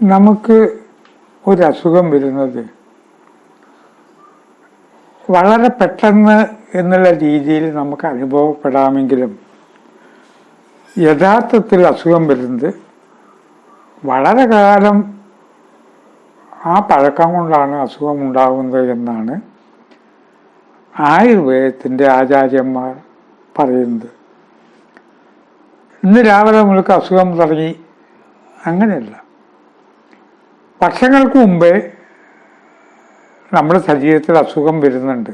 നമുക്ക് ഒരു അസുഖം വരുന്നത് വളരെ പെട്ടെന്ന് എന്നുള്ള രീതിയിൽ നമുക്ക് അനുഭവപ്പെടാമെങ്കിലും യഥാർത്ഥത്തിൽ അസുഖം വരുന്നത് വളരെ കാലം ആ പഴക്കം കൊണ്ടാണ് അസുഖം ഉണ്ടാകുന്നത് എന്നാണ് ആയുർവേദത്തിൻ്റെ ആചാര്യന്മാർ പറയുന്നത്. ഇന്ന് രാവിലെ നമ്മൾക്ക് അസുഖം തുടങ്ങി അങ്ങനെയല്ല. വർഷങ്ങൾക്ക് മുമ്പേ നമ്മുടെ ശരീരത്തിൽ അസുഖം വരുന്നുണ്ട്.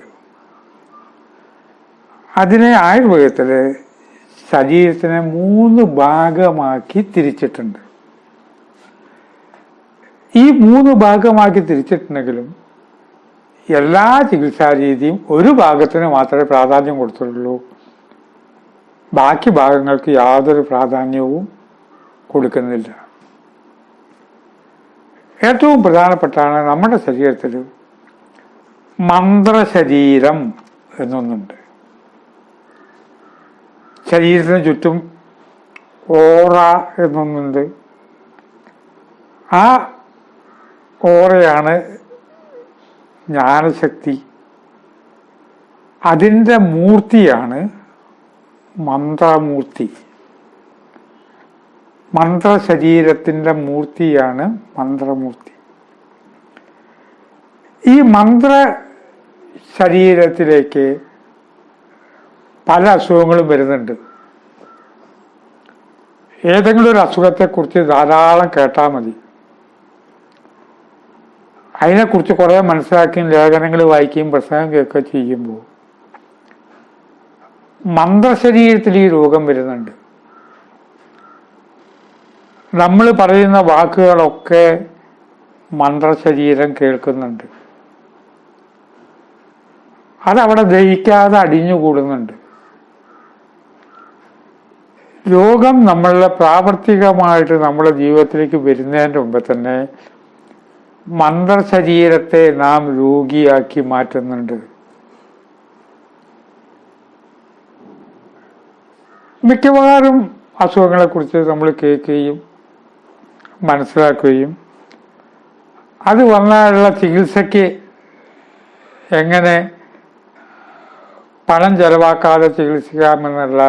അതിനെ ആയുർവേദത്തിൽ ശരീരത്തിനെ 3 ഭാഗമാക്കി തിരിച്ചിട്ടുണ്ട്. ഈ 3 ഭാഗമാക്കി തിരിച്ചിട്ടുണ്ടെങ്കിലും എല്ലാ ചികിത്സാരീതിയും ഒരു ഭാഗത്തിന് മാത്രമേ പ്രാധാന്യം കൊടുത്തിട്ടുള്ളൂ. ബാക്കി ഭാഗങ്ങൾക്ക് യാതൊരു പ്രാധാന്യവും കൊടുക്കുന്നില്ല. ഏറ്റവും പ്രധാനപ്പെട്ടാണ് നമ്മുടെ ശരീരത്തിൽ മന്ത്രശരീരം എന്നൊന്നുണ്ട്. ശരീരത്തിന് ചുറ്റും ഓറ എന്നൊന്നുണ്ട്. ആ ഓറയാണ് ജ്ഞാനശക്തി. അതിൻ്റെ മൂർത്തിയാണ് മന്ത്രമൂർത്തി. മന്ത്രശരീരത്തിൻ്റെ മൂർത്തിയാണ് മന്ത്രമൂർത്തി. ഈ മന്ത്ര ശരീരത്തിലേക്ക് പല അസുഖങ്ങളും വരുന്നുണ്ട്. ഏതെങ്കിലും ഒരു അസുഖത്തെക്കുറിച്ച് ധാരാളം കേട്ടാൽ മതി. അതിനെക്കുറിച്ച് കുറേ മനസ്സിലാക്കുകയും ലേഖനങ്ങൾ വായിക്കുകയും പ്രസംഗം കേൾക്കുകയും ചെയ്യുമ്പോൾ മന്ത്രശരീരത്തിൽ ഈ രോഗം വരുന്നുണ്ട്. നമ്മൾ പറയുന്ന വാക്കുകളൊക്കെ മന്ത്രശരീരം കേൾക്കുന്നുണ്ട്. അതവിടെ ദഹിക്കാതെ അടിഞ്ഞുകൂടുന്നുണ്ട്. രോഗം നമ്മളുടെ പ്രാവർത്തികമായിട്ട് നമ്മുടെ ജീവിതത്തിലേക്ക് വരുന്നതിൻ്റെ മുമ്പ് തന്നെ മന്ത്രശരീരത്തെ നാം രോഗിയാക്കി മാറ്റുന്നുണ്ട്. മിക്കവാറും അസുഖങ്ങളെക്കുറിച്ച് നമ്മൾ കേൾക്കുകയും മനസ്സിലാക്കുകയും അത് വന്നാലുള്ള ചികിത്സയ്ക്ക് എങ്ങനെ പണം ചെലവാക്കാതെ ചികിത്സിക്കാമെന്നുള്ള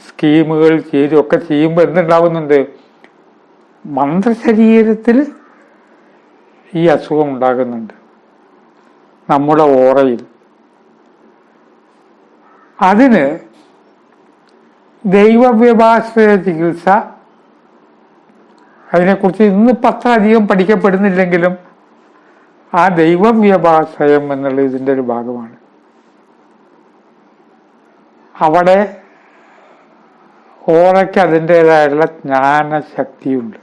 സ്കീമുകൾ ഒക്കെ ചെയ്യുമ്പോൾ എന്തുണ്ടാവുന്നുണ്ട്? മന്ത്രശരീരത്തിൽ ഈ അസുഖം ഉണ്ടാകുന്നുണ്ട്, നമ്മുടെ ഓറയിൽ. അതിന് ദൈവവ്യപാശ്രയ ചികിത്സ, അതിനെക്കുറിച്ച് ഇന്നിപ്പോൾ അത്ര അധികം പഠിക്കപ്പെടുന്നില്ലെങ്കിലും ആ ദൈവവ്യപാശ്രയം എന്നുള്ള ഇതിൻ്റെ ഒരു ഭാഗമാണ്. അവിടെ ഓറയ്ക്ക് അതിൻ്റെതായുള്ള ജ്ഞാനശക്തിയുണ്ട്.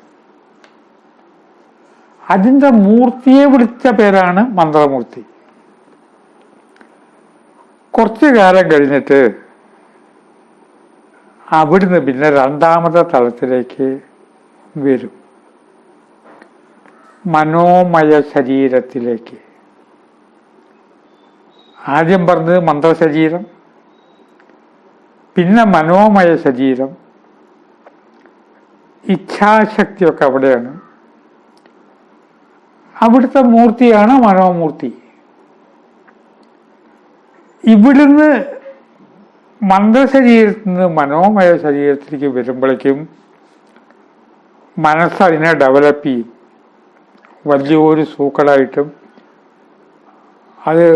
അതിൻ്റെ മൂർത്തിയെ വിളിച്ച പേരാണ് മന്ത്രമൂർത്തി. കുറച്ചു കാലം കഴിഞ്ഞിട്ട് അവിടുന്ന് പിന്നെ രണ്ടാമത്തെ തലത്തിലേക്ക് വരും, മനോമയ ശരീരത്തിലേക്ക്. ആദ്യം പറഞ്ഞത് മന്ത്രശരീരം, പിന്നെ മനോമയ ശരീരം. ഇച്ഛാശക്തിയൊക്കെ അവിടെയാണ്. അവിടുത്തെ മൂർത്തിയാണ് മനോമൂർത്തി. ഇവിടുന്ന് മന്ത്രശരീരത്തിൽ നിന്ന് മനോമയ ശരീരത്തിലേക്ക് വരുമ്പോഴേക്കും മനസ്സതിനെ ഡെവലപ്പ് ചെയ്യും. വലിയൊരു സൂക്കടായിട്ടും അത്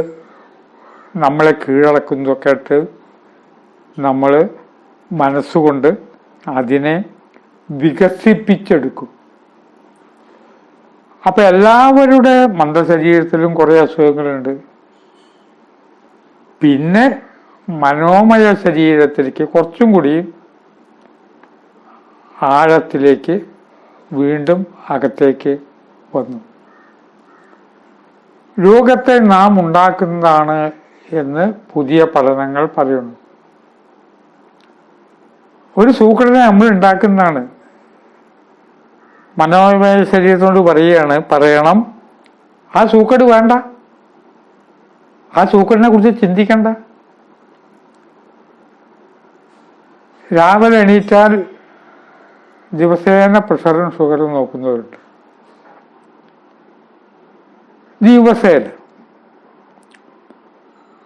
നമ്മളെ കീഴടക്കുന്നതൊക്കെ ആയിട്ട് നമ്മൾ മനസ്സുകൊണ്ട് അതിനെ വികസിപ്പിച്ചെടുക്കും. അപ്പം എല്ലാവരുടെ മന്ത്രശരീരത്തിലും കുറേ അസുഖങ്ങളുണ്ട്. പിന്നെ മനോമയ ശരീരത്തിലേക്ക് കുറച്ചും കൂടി ആഴത്തിലേക്ക് വീണ്ടും അകത്തേക്ക് വന്നു. രോഗത്തെ നാം ഉണ്ടാക്കുന്നതാണ് എന്ന് പുതിയ പഠനങ്ങൾ പറയുന്നു. ഒരു സൂക്കടിനെ നമ്മൾ ഉണ്ടാക്കുന്നതാണ്. മനോമയ ശരീരത്തോട് പറയണം ആ സൂക്കട് വേണ്ട, ആ സൂക്കടിനെ കുറിച്ച് ചിന്തിക്കണ്ട. രാവിലെ എണീറ്റാൽ ദിവസേന പ്രഷറും ഷുഗറും നോക്കുന്നവരുണ്ട്. ദിവസേന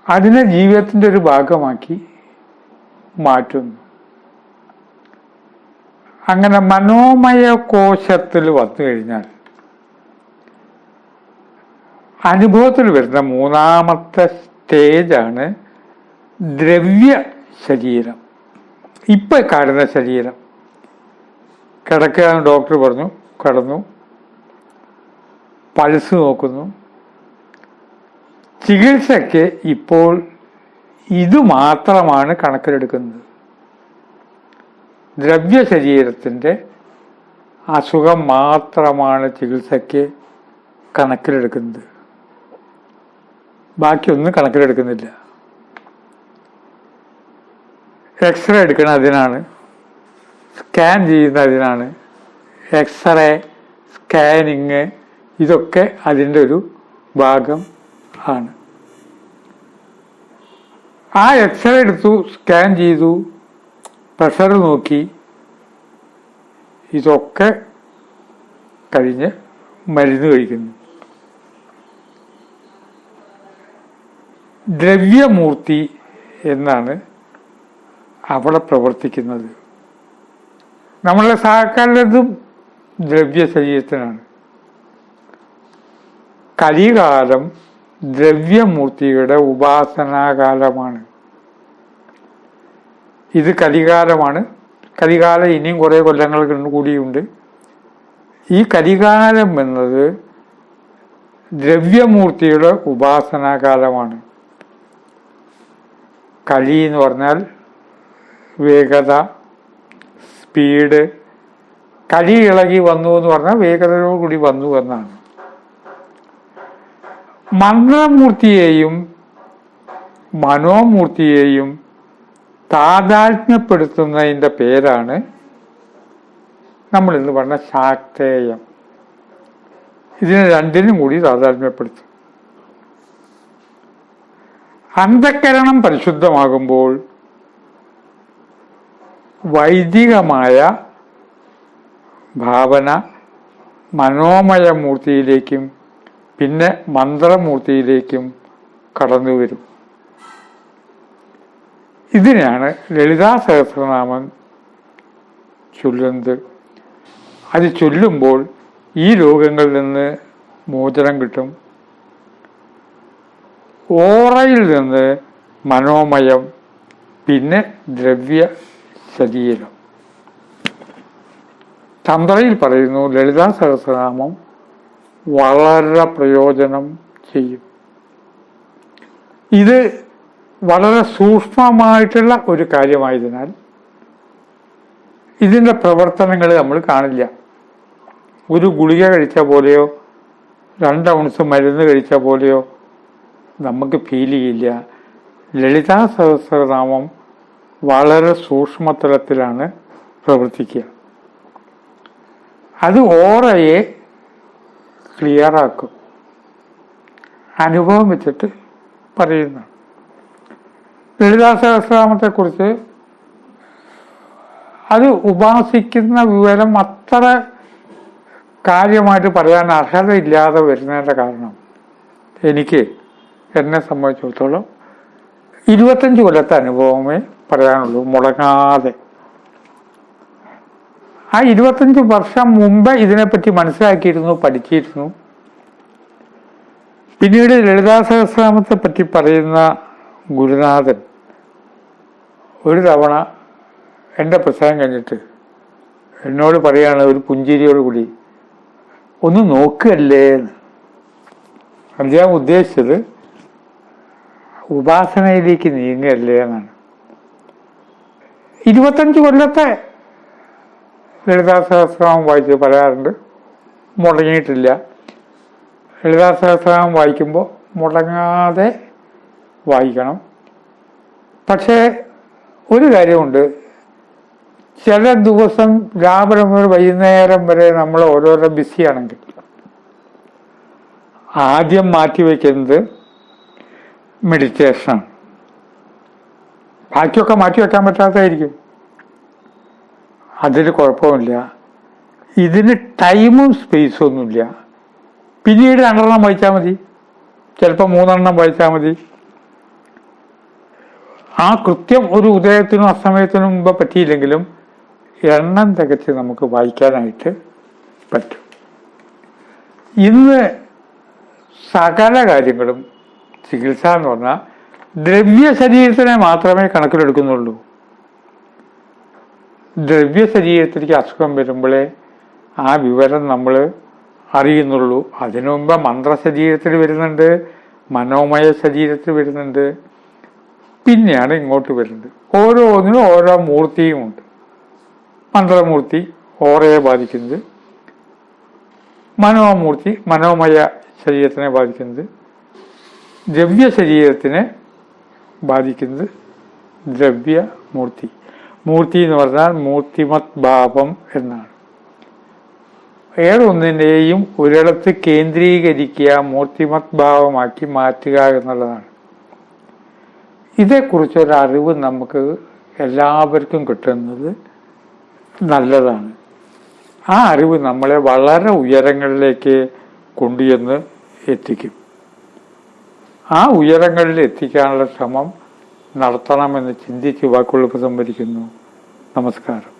അതിനെ ജീവിതത്തിൻ്റെ ഒരു ഭാഗമാക്കി മാറ്റുന്നു. അങ്ങനെ മനോമയ കോശത്തിൽ വന്നു കഴിഞ്ഞാൽ അനുഭവത്തിൽ വരുന്ന മൂന്നാമത്തെ സ്റ്റേജാണ് ദ്രവ്യ ശരീരം. ഇപ്പൊ കാണുന്ന ശരീരം. കിടക്കുക ഡോക്ടർ പറഞ്ഞു, കിടന്നു, പൾസ് നോക്കുന്നു. ചികിത്സയ്ക്ക് ഇപ്പോൾ ഇത് മാത്രമാണ് കണക്കിലെടുക്കുന്നത്. ദ്രവ്യ ശരീരത്തിൻ്റെ അസുഖം മാത്രമാണ് ചികിത്സയ്ക്ക് കണക്കിലെടുക്കുന്നത്. ബാക്കിയൊന്നും കണക്കിലെടുക്കുന്നില്ല. എക്സ്റേ എടുക്കണ അതിനാണ്, സ്കാൻ ചെയ്യുന്ന അതിനാണ്. എക്സ്റേ, സ്കാനിങ് ഇതൊക്കെ അതിൻ്റെ ഒരു ഭാഗം ആണ്. ആ എക്സ്റേ എടുത്തു, സ്കാൻ ചെയ്തു, പ്രഷർ നോക്കി, ഇതൊക്കെ കഴിഞ്ഞ് മരുന്ന് കഴിക്കുന്നു. ദ്രവ്യമൂർത്തി എന്നാണ് അവിടെ പ്രവർത്തിക്കുന്നത്. നമ്മളെ സഹക്കാലത്തും ദ്രവ്യ ശരീരത്തിനാണ്. കലികാലം ദ്രവ്യമൂർത്തിയുടെ ഉപാസനാകാലമാണ്. ഇത് കലികാലമാണ്. കലികാലം ഇനിയും കുറേ കൊല്ലങ്ങൾ കൂടിയുണ്ട്. ഈ കലികാലം എന്നത് ദ്രവ്യമൂർത്തിയുടെ ഉപാസനാകാലമാണ്. കലി എന്ന് പറഞ്ഞാൽ വേഗത, സ്പീഡ്. കലി ഇളകി വന്നു എന്ന് പറഞ്ഞാൽ വേഗതയോടുകൂടി വന്നു എന്നാണ്. മന്ത്രമൂർത്തിയെയും മനോമൂർത്തിയെയും താദാത്മ്യപ്പെടുത്തുന്നതിൻ്റെ പേരാണ് നമ്മൾ ഇന്ന് പറഞ്ഞ ശാക്തേയം. ഇതിനെ രണ്ടിനും കൂടി താദാത്മ്യപ്പെടുത്തും. അന്ധക്കരണം പരിശുദ്ധമാകുമ്പോൾ വൈദികമായ ഭാവന മനോമയമൂർത്തിയിലേക്കും പിന്നെ മന്ത്രമൂർത്തിയിലേക്കും കടന്നു വരും. ഇതിനെയാണ് ലളിതാ സഹസ്രനാമം ചൊല്ലുന്നത്. അത് ചൊല്ലുമ്പോൾ ഈ രോഗങ്ങളിൽ നിന്ന് മോചനം കിട്ടും. ഓറയിൽ നിന്ന് മനോമയം, പിന്നെ ദ്രവ്യ ശരീരം. തന്ത്രയിൽ പറയുന്നു ലളിതാ സഹസ്രനാമം വളരെ പ്രയോജനം ചെയ്യും. ഇത് വളരെ സൂക്ഷ്മമായിട്ടുള്ള ഒരു കാര്യമായതിനാൽ ഇതിൻ്റെ പ്രവർത്തനങ്ങൾ നമ്മൾ കാണില്ല. ഒരു ഗുളിക കഴിച്ച പോലെയോ 2 ഔൺസ് മരുന്ന് കഴിച്ച പോലെയോ നമുക്ക് ഫീൽ ചെയ്യില്ല. ലളിതാ സഹസ്രനാമം വളരെ സൂക്ഷ്മതലത്തിലാണ് പ്രവർത്തിക്കുക. അത് ഓറയെ ക്ലിയറാക്കും. അനുഭവം വെച്ചിട്ട് പറയുന്നു. ലളിതാ സഹസ്രനാമത്തെക്കുറിച്ച് അത് ഉപാസിക്കുന്ന വിവരം അത്ര കാര്യമായിട്ട് പറയാൻ അർഹതയില്ലാതെ വരുന്നതിൻ്റെ കാരണം എനിക്ക് എന്നെ സംബന്ധിച്ചിടത്തോളം 25 കൊല്ലത്തെ അനുഭവമേ പറയാനുള്ളൂ, മുടങ്ങാതെ. ആ 25 വർഷം മുമ്പ് ഇതിനെപ്പറ്റി മനസ്സിലാക്കിയിരുന്നു, പഠിച്ചിരുന്നു. പിന്നീട് ലളിതാ സഹസ്രനാമത്തെ പറ്റി പറയുന്ന ഗുരുനാഥൻ ഒരു തവണ എൻ്റെ പ്രസംഗം കഴിഞ്ഞിട്ട് എന്നോട് പറയാണ് ഒരു പുഞ്ചിരിയോടുകൂടി, ഒന്ന് നോക്കുകയല്ലേ എന്ന്. അദ്ദേഹം ഉദ്ദേശിച്ചത് ഉപാസനയിലേക്ക് നീങ്ങുകയല്ലേ എന്നാണ്. 25 കൊല്ലത്തെ ലളിതാ സഹസ്രനാമം വായിച്ച് പറയാറുണ്ട്, മുടങ്ങിയിട്ടില്ല. ലളിതാ സഹസ്രനാമം വായിക്കുമ്പോൾ മുടങ്ങാതെ വായിക്കണം. പക്ഷേ ഒരു കാര്യമുണ്ട്, ചില ദിവസം രാവിലെ മുതൽ വൈകുന്നേരം വരെ നമ്മൾ ഓരോരോ ബിസിയാണെങ്കിൽ ആദ്യം മാറ്റിവെക്കുന്നത് മെഡിറ്റേഷനാണ്. ബാക്കിയൊക്കെ മാറ്റിവെക്കാൻ പറ്റാത്തതായിരിക്കും. അതിൽ കുഴപ്പമില്ല. ഇതിന് ടൈമും സ്പേസും ഒന്നുമില്ല. പിന്നീട് 2 വായിച്ചാൽ മതി, ചിലപ്പോൾ 3 വായിച്ചാൽ മതി. ആ കൃത്യം ഒരു ഉദയത്തിനും അസ്തമയത്തിനും മുമ്പ് പറ്റിയില്ലെങ്കിലും എണ്ണം തികച്ച് നമുക്ക് വായിക്കാനായിട്ട് പറ്റും. ഇന്ന് സകല കാര്യങ്ങളും ചികിത്സ എന്ന് പറഞ്ഞാൽ ദ്രവ്യ ശരീരത്തിനെ മാത്രമേ കണക്കിലെടുക്കുന്നുള്ളൂ. ദ്രവ്യ ശരീരത്തിലേക്ക് അസുഖം വരുമ്പോഴേ ആ വിവരം നമ്മൾ അറിയുന്നുള്ളൂ. അതിനു മുമ്പ് മന്ത്രശരീരത്തിൽ വരുന്നുണ്ട്, മനോമയ ശരീരത്തിൽ വരുന്നുണ്ട്, പിന്നെയാണ് ഇങ്ങോട്ട് വരുന്നത്. ഓരോന്നിനും ഓരോ മൂർത്തിയുമുണ്ട്. മന്ത്രമൂർത്തി ഓറയെ ബാധിക്കുന്നത്, മനോമൂർത്തി മനോമയ ശരീരത്തിനെ ബാധിക്കുന്നത്, ദ്രവ്യ ശരീരത്തിനെ ബാധിക്കുന്നത് ദ്രവ്യമൂർത്തി. മൂർത്തി എന്ന് പറഞ്ഞാൽ മൂർത്തിമത് ഭാവം എന്നാണ്. ഏതൊന്നിനെയും ഒരിടത്ത് കേന്ദ്രീകരിക്കുക, മൂർത്തിമത് ഭാവമാക്കി മാറ്റുക എന്നുള്ളതാണ്. ഇതേക്കുറിച്ചൊരറിവ് നമുക്ക് എല്ലാവർക്കും കിട്ടുന്നത് നല്ലതാണ്. ആ അറിവ് നമ്മളെ വളരെ ഉയരങ്ങളിലേക്ക് കൊണ്ടുചെന്ന് എത്തിക്കും. ആ ഉയരങ്ങളിൽ എത്തിക്കാനുള്ള ശ്രമം നടത്തണമെന്ന് ചിന്തിച്ച് വാക്കുകൾ ഉപസംഹരിക്കുന്നു. നമസ്കാരം.